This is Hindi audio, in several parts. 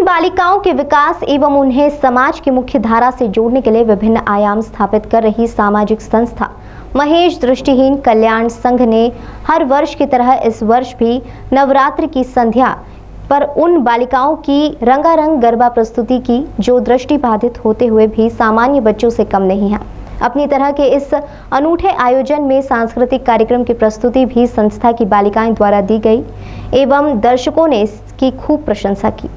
दृष्टिहीन बालिकाओं के विकास एवं उन्हें समाज की मुख्य धारा से जोड़ने के लिए विभिन्न आयाम स्थापित कर रही सामाजिक संस्था महेश दृष्टिहीन कल्याण संघ ने हर वर्ष की तरह इस वर्ष भी नवरात्र की संध्या पर उन बालिकाओं की रंगारंग गरबा प्रस्तुति की जो दृष्टि बाधित होते हुए भी सामान्य बच्चों से कम नहीं है। अपनी तरह के इस अनूठे आयोजन में सांस्कृतिक कार्यक्रम की प्रस्तुति भी संस्था की बालिकाएं द्वारा दी गई एवं दर्शकों ने इसकी खूब प्रशंसा की।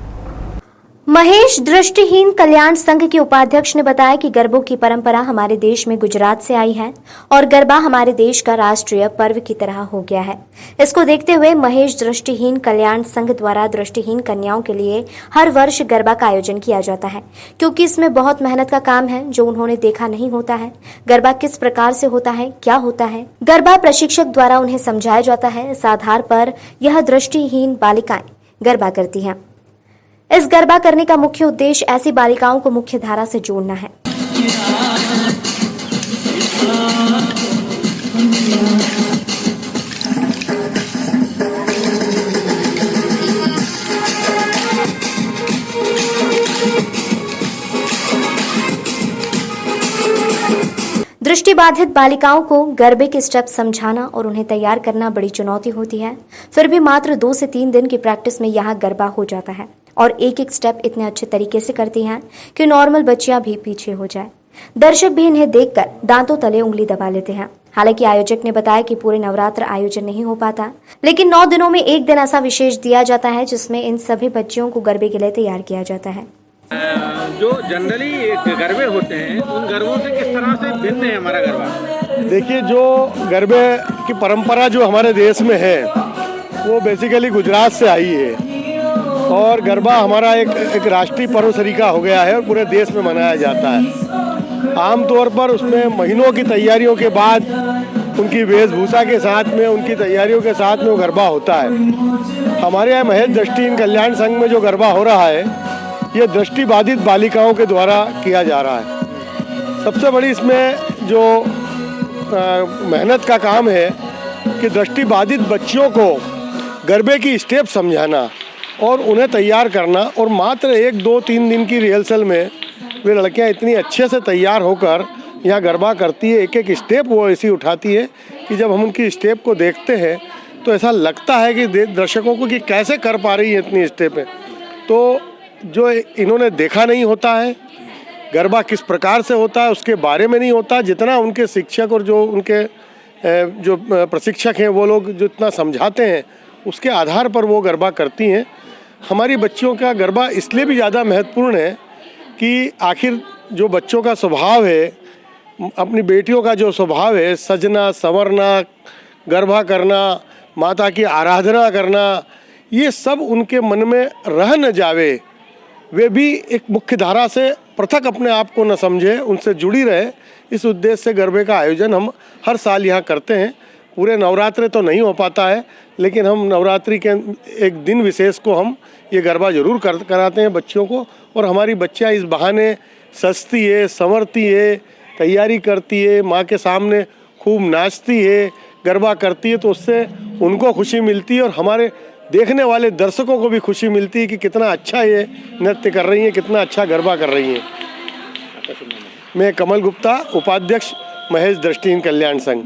महेश दृष्टिहीन कल्याण संघ के उपाध्यक्ष ने बताया कि गरबों की परंपरा हमारे देश में गुजरात से आई है और गरबा हमारे देश का राष्ट्रीय पर्व की तरह हो गया है। इसको देखते हुए महेश दृष्टिहीन कल्याण संघ द्वारा दृष्टिहीन कन्याओं के लिए हर वर्ष गरबा का आयोजन किया जाता है, क्योंकि इसमें बहुत मेहनत का काम है जो उन्होंने देखा नहीं होता है। गरबा किस प्रकार से होता है, क्या होता है, गरबा प्रशिक्षक द्वारा उन्हें समझाया जाता है। इस आधार पर यह दृष्टिहीन बालिकाएं गरबा करती हैं। इस गरबा करने का मुख्य उद्देश्य ऐसी बालिकाओं को मुख्य धारा से जोड़ना है। दृष्टिबाधित बालिकाओं को गरबे के स्टेप समझाना और उन्हें तैयार करना बड़ी चुनौती होती है। फिर भी मात्र 2 से 3 दिन की प्रैक्टिस में यहाँ गरबा हो जाता है और एक एक स्टेप इतने अच्छे तरीके से करती हैं कि नॉर्मल बच्चियां भी पीछे हो जाए। दर्शक भी इन्हें देखकर दांतों तले उंगली दबा लेते हैं। हालांकि आयोजक ने बताया कि पूरे नवरात्र आयोजन नहीं हो पाता, लेकिन 9 दिनों में एक दिन ऐसा विशेष दिया जाता है जिसमें इन सभी बच्चियों को गरबे के लिए तैयार किया जाता है। जो जनरली गरबे होते हैं उन गरबों से किस तरह से भिन्न है हमारा गरबा? देखिए, जो गरबे की परंपरा जो हमारे देश में है वो बेसिकली गुजरात से आई है और गरबा हमारा एक राष्ट्रीय पर्व तरीका हो गया है और पूरे देश में मनाया जाता है। आमतौर पर उसमें महीनों की तैयारियों के बाद उनकी वेशभूषा के साथ में, उनकी तैयारियों के साथ में वो गरबा होता है। हमारे यहाँ महेश दृष्टिहीन कल्याण संघ में जो गरबा हो रहा है ये दृष्टिबाधित बालिकाओं के द्वारा किया जा रहा है। सबसे बड़ी इसमें जो मेहनत का काम है कि दृष्टिबाधित बच्चियों को गरबे की स्टेप समझाना और उन्हें तैयार करना, और मात्र 1, 2, 3 दिन की रिहर्सल में वे लड़कियां इतनी अच्छे से तैयार होकर यहाँ गरबा करती है। एक एक स्टेप वो ऐसी उठाती है कि जब हम उनकी स्टेप को देखते हैं तो ऐसा लगता है कि दर्शकों को कि कैसे कर पा रही है इतनी स्टेपें। तो जो इन्होंने देखा नहीं होता है, गरबा किस प्रकार से होता है उसके बारे में नहीं होता, जितना उनके शिक्षक और जो उनके जो प्रशिक्षक हैं वो लोग जितना समझाते हैं उसके आधार पर वो गरबा करती हैं। हमारी बच्चियों का गरबा इसलिए भी ज़्यादा महत्वपूर्ण है कि आखिर जो बच्चों का स्वभाव है, अपनी बेटियों का जो स्वभाव है, सजना संवरना, गरबा करना, माता की आराधना करना, ये सब उनके मन में रह न जावे, वे भी एक मुख्य धारा से पृथक अपने आप को न समझे, उनसे जुड़ी रहे। इस उद्देश्य से गरबे का आयोजन हम हर साल यहाँ करते हैं। पूरे नवरात्रे तो नहीं हो पाता है, लेकिन हम नवरात्रि के एक दिन विशेष को हम ये गरबा ज़रूर कराते हैं बच्चियों को। और हमारी बच्चियाँ इस बहाने सजती है, संवरती है, तैयारी करती है, माँ के सामने खूब नाचती है, गरबा करती है, तो उससे उनको खुशी मिलती है और हमारे देखने वाले दर्शकों को भी खुशी मिलती है कि कितना अच्छा ये नृत्य कर रही हैं, कितना अच्छा गरबा कर रही हैं। मैं कमल गुप्ता, उपाध्यक्ष महेश दृष्टिहीन कल्याण संघ।